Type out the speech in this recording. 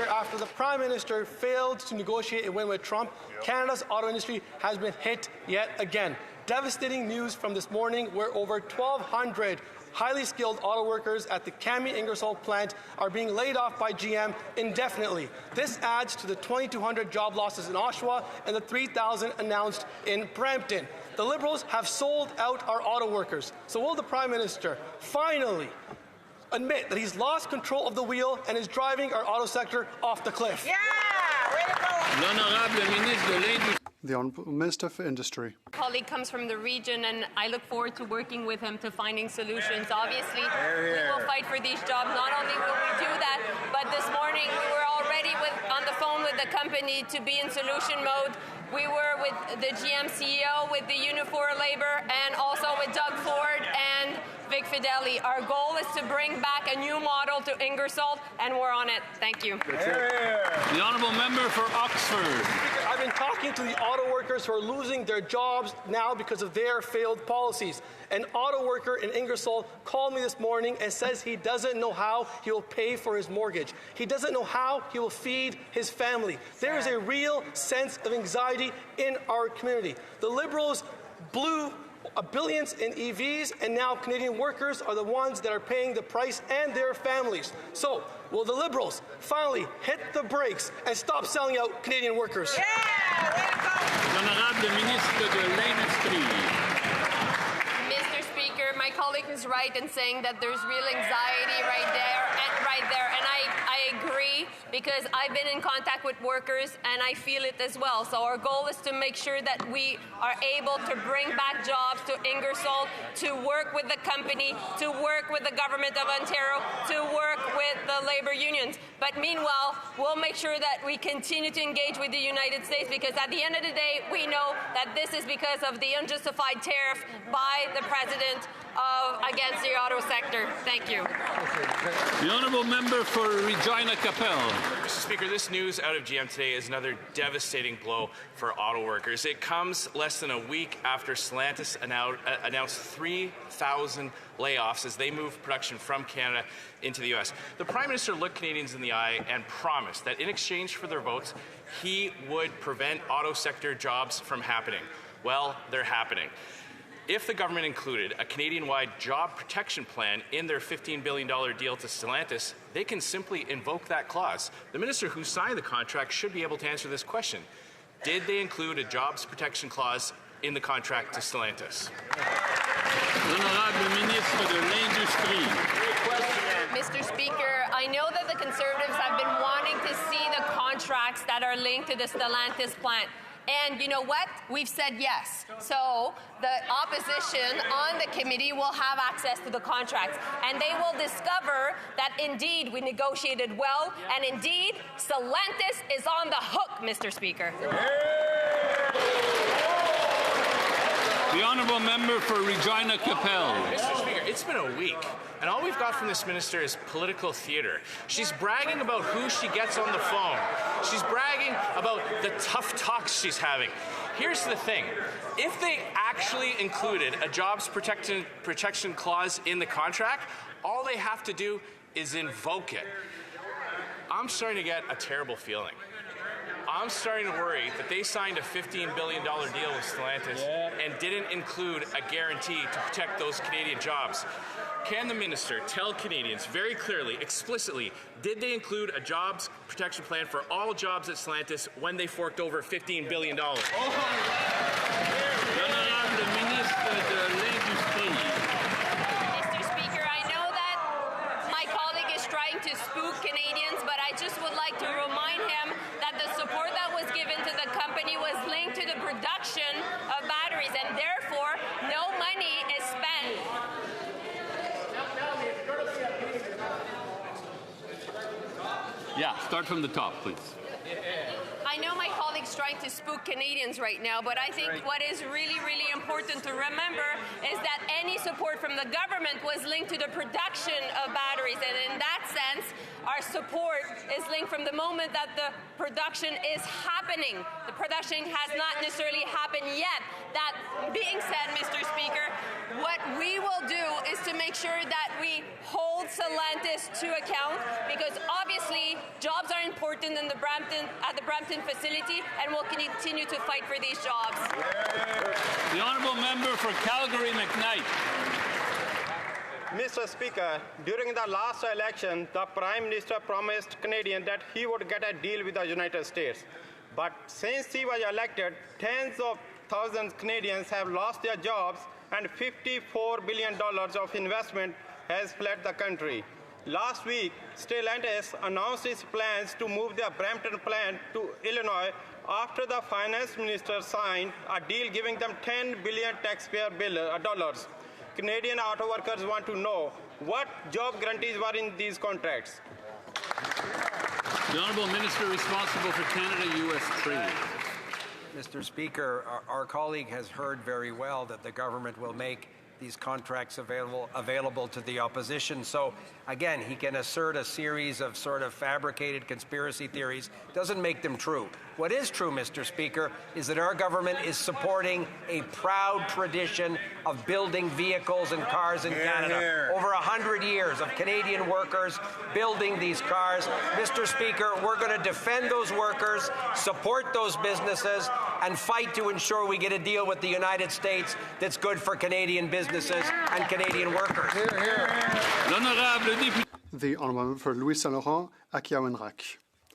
Speaker, after the Prime Minister failed to negotiate a win with Trump, Canada's auto industry has been hit yet again. Devastating news from this morning where over 1,200 highly skilled auto workers at the Carney Ingersoll plant are being laid off by GM indefinitely. This adds to the 2,200 job losses in Oshawa and the 3,000 announced in Brampton. The Liberals have sold out our auto workers. So will the Prime Minister finally admit that he's lost control of the wheel and is driving our auto sector off the cliff? Yeah! Way to go! L'honorable ministre de l'Industrie. The Honourable Minister for Industry. My colleague comes from the region, and I look forward to working with him to finding solutions. Obviously, we will fight for these jobs. Not only will we do that, but this morning we were already on the phone with the company to be in solution mode. We were with the GM CEO, with the Unifor Labour, and also with Doug Ford and Vic Fideli. Our goal is to bring back a new model to Ingersoll, and we're on it. Thank you. The honourable member for Oxford. I've been talking to the auto workers who are losing their jobs now because of their failed policies. An auto worker in Ingersoll called me this morning and says he doesn't know how he will pay for his mortgage. He doesn't know how he will feed his family. There is a real sense of anxiety in our community. The Liberals blew billions in EVs, and now Canadian workers are the ones that are paying the price and their families. So, will the Liberals finally hit the brakes and stop selling out Canadian workers? Yeah! Way to go! L'honorable ministre de l'Industrie. Mr. Speaker, my colleague is right in saying that there's real anxiety right there, and I agree, because I've been in contact with workers and I feel it as well. So our goal is to make sure that we are able to bring back jobs to Ingersoll, to work with the company, to work with the government of Ontario, to work with the labour unions. But meanwhile, we'll make sure that we continue to engage with the United States, because at the end of the day, we know that this is because of the unjustified tariff by the President against the auto sector. Thank you. The honourable member for Regina Capel. Mr. Speaker, this news out of GM today is another devastating blow for auto workers. It comes less than a week after Stellantis announced 3,000 layoffs as they move production from Canada into the U.S. The Prime Minister looked Canadians in the eye and promised that in exchange for their votes, he would prevent auto sector jobs from happening. Well, they're happening. If the government included a Canadian-wide job protection plan in their $15 billion deal to Stellantis, they can simply invoke that clause. The minister who signed the contract should be able to answer this question. Did they include a jobs protection clause in the contract to Stellantis? L'honorable ministre de l'Industrie. Mr. Speaker, I know that the Conservatives have been wanting to see the contracts that are linked to the Stellantis plant. And you know what? We've said yes. So the opposition on the committee will have access to the contracts, and they will discover that indeed we negotiated well, and indeed Stellantis is on the hook, Mr. Speaker. The honourable member for Regina Capel. Mr. Speaker, it's been a week, and all we've got from this minister is political theatre. She's bragging about who she gets on the phone. She's bragging about the tough talks she's having. Here's the thing. If they actually included a jobs protection clause in the contract, all they have to do is invoke it. I'm starting to get a terrible feeling. I'm starting to worry that they signed a $15 billion deal with Stellantis and didn't include a guarantee to protect those Canadian jobs. Can the minister tell Canadians very clearly, explicitly, did they include a jobs protection plan for all jobs at Stellantis when they forked over $15 billion? L'honorable ministre de l'Industrie. Mr. Speaker, I know that my colleague is trying to spook Canadians, but I just would like to remind him that the support that was given to the company was linked to the production of batteries, and therefore no money is spent. Yeah, start from the top, please. I know my colleague's trying to spook Canadians right now, but I think what is really, really important to remember is that any support from the government was linked to the production of batteries. And in that sense, our support is linked from the moment that the production is happening. The production has not necessarily happened yet. That being said, Mr. Speaker, what we will do is to make sure that we hold Stellantis to account, because obviously jobs are important. important at the Brampton facility, and we'll continue to fight for these jobs. The honourable member for Calgary-McKnight. Mr. Speaker, during the last election, the Prime Minister promised Canadians that he would get a deal with the United States. But since he was elected, tens of thousands of Canadians have lost their jobs and $54 billion of investment has fled the country. Last week, Stellantis announced its plans to move their Brampton plant to Illinois after the finance minister signed a deal giving them $10 billion taxpayer dollars. Canadian auto workers want to know what job guarantees were in these contracts. The Honourable Minister responsible for Canada-US trade. Mr. Speaker, our colleague has heard very well that the government will make these contracts available to the opposition. So, again, he can assert a series of sort of fabricated conspiracy theories. Doesn't make them true. What is true, Mr. Speaker, is that our government is supporting a proud tradition of building vehicles and cars in Canada. Over 100 years of Canadian workers building these cars. Mr. Speaker, we're going to defend those workers, support those businesses, and fight to ensure we get a deal with the United States that's good for Canadian businesses and Canadian workers. L'honorable député. The honourable member for Louis Saint Laurent, Akiawenrak.